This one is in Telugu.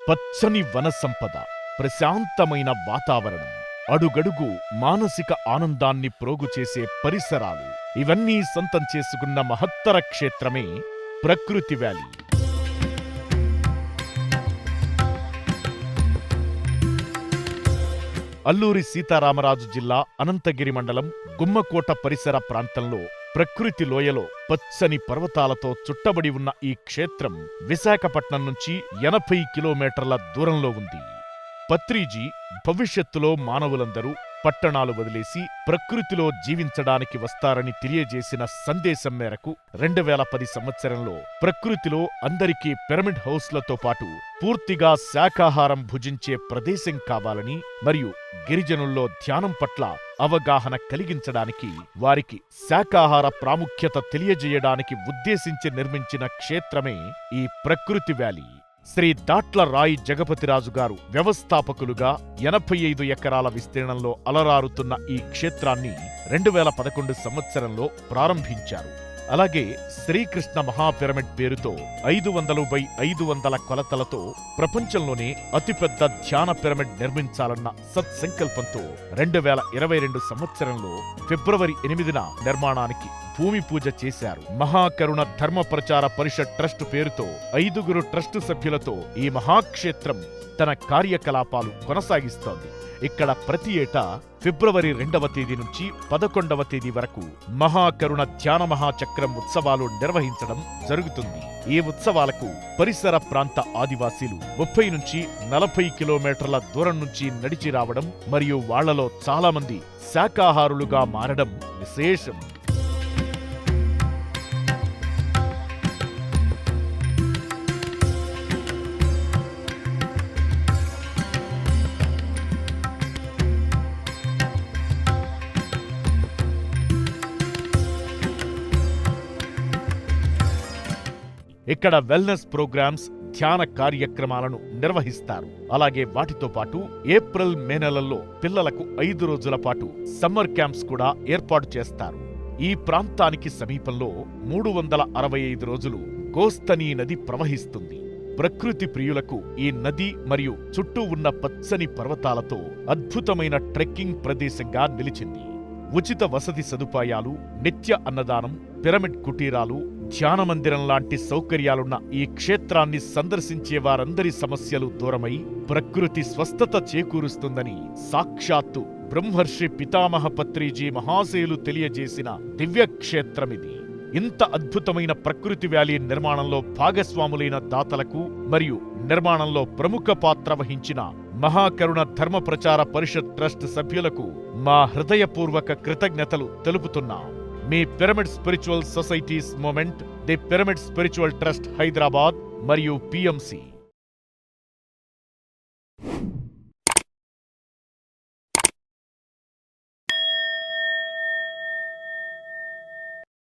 పచ్చని వన సంపద, ప్రశాంతమైన వాతావరణం, అడుగడుగు మానసిక ఆనందాన్ని ప్రోగుచేసే పరిసరాలు ఇవన్నీ సొంతం చేసుకున్న మహత్తర క్షేత్రమే ప్రకృతి వ్యాలీ. అల్లూరి సీతారామరాజు జిల్లా అనంతగిరి మండలం గుమ్మకోట పరిసర ప్రాంతంలో ప్రకృతి లోయలో పచ్చని పర్వతాలతో చుట్టబడి ఉన్న ఈ క్షేత్రం విశాఖపట్నం నుంచి 80 కిలోమీటర్ల దూరంలో ఉంది. పత్రిజీ భవిష్యత్తులో మానవులందరూ పట్టణాలు వదిలేసి ప్రకృతిలో జీవించడానికి వస్తారని తెలియజేసిన సందేశం మేరకు 2010 సంవత్సరంలో ప్రకృతిలో అందరికీ పిరమిడ్ హౌస్లతో పాటు పూర్తిగా శాకాహారం భుజించే ప్రదేశం కావాలని మరియు గిరిజనుల్లో ధ్యానం పట్ల అవగాహన కలిగించడానికి, వారికి శాకాహార ప్రాముఖ్యత తెలియజేయడానికి ఉద్దేశించి నిర్మించిన క్షేత్రమే ఈ ప్రకృతి వ్యాలీ. శ్రీ దాట్ల రాయి జగపతిరాజు గారు వ్యవస్థాపకులుగా 85 ఎకరాల విస్తీర్ణంలో అలరారుతున్న ఈ క్షేత్రాన్ని 2011 సంవత్సరంలో ప్రారంభించారు. అలాగే శ్రీకృష్ణ మహాపిరమిడ్ పేరుతో 500x500 కొలతలతో ప్రపంచంలోనే అతిపెద్ద ధ్యాన పిరమిడ్ నిర్మించాలన్న సత్సంకల్పంతో 2022 సంవత్సరంలో ఫిబ్రవరి 8న నిర్మాణానికి భూమి పూజ చేశారు. మహాకరుణ ధర్మ ప్రచార పరిషత్ ట్రస్ట్ పేరుతో 5 ట్రస్టు సభ్యులతో ఈ మహాక్షేత్రం తన కార్యకలాపాలు కొనసాగిస్తోంది. ఇక్కడ ప్రతి ఏటా ఫిబ్రవరి 2వ తేదీ నుంచి 11వ తేదీ వరకు మహాకరుణ ధ్యాన మహాచక్రం ఉత్సవాలు నిర్వహించడం జరుగుతుంది. ఈ ఉత్సవాలకు పరిసర ప్రాంత ఆదివాసీలు 30 నుంచి 40 కిలోమీటర్ల దూరం నుంచి నడిచి రావడం మరియు వాళ్లలో చాలా మంది శాకాహారులుగా మారడం విశేషం. ఇక్కడ వెల్నెస్ ప్రోగ్రామ్స్, ధ్యాన కార్యక్రమాలను నిర్వహిస్తారు. అలాగే వాటితో పాటు ఏప్రిల్, మే నెలల్లో పిల్లలకు 5 రోజుల పాటు సమ్మర్ క్యాంప్స్ కూడా ఏర్పాటు చేస్తారు. ఈ ప్రాంతానికి సమీపంలో 365 రోజులు గోస్తని నది ప్రవహిస్తుంది. ప్రకృతి ప్రియులకు ఈ నది మరియు చుట్టూ ఉన్న పచ్చని పర్వతాలతో అద్భుతమైన ట్రెక్కింగ్ ప్రదేశంగా నిలిచింది. ఉచిత వసతి సదుపాయాలు, నిత్య అన్నదానం, పిరమిడ్ కుటీరాలు, ధ్యాన మందిరం లాంటి సౌకర్యాలున్న ఈ క్షేత్రాన్ని సందర్శించే వారందరి సమస్యలు దూరమై ప్రకృతి స్వస్థత చేకూరుస్తుందని సాక్షాత్తు బ్రహ్మర్షి పితామహ పత్రిజీ మహాశయులు తెలియజేసిన దివ్యక్షేత్రమిది. ఇంత అద్భుతమైన ప్రకృతి వ్యాలీ నిర్మాణంలో భాగస్వాములైన దాతలకు మరియు నిర్మాణంలో ప్రముఖ పాత్ర వహించిన మహాకరుణ ధర్మ ప్రచార పరిషత్ ట్రస్ట్ సభ్యులకు మా హృదయపూర్వక కృతజ్ఞతలు తెలుపుతున్నాం. మీ pyramid spiritual societies movement, the pyramid spiritual trust Hyderabad మరియు పిఎంసి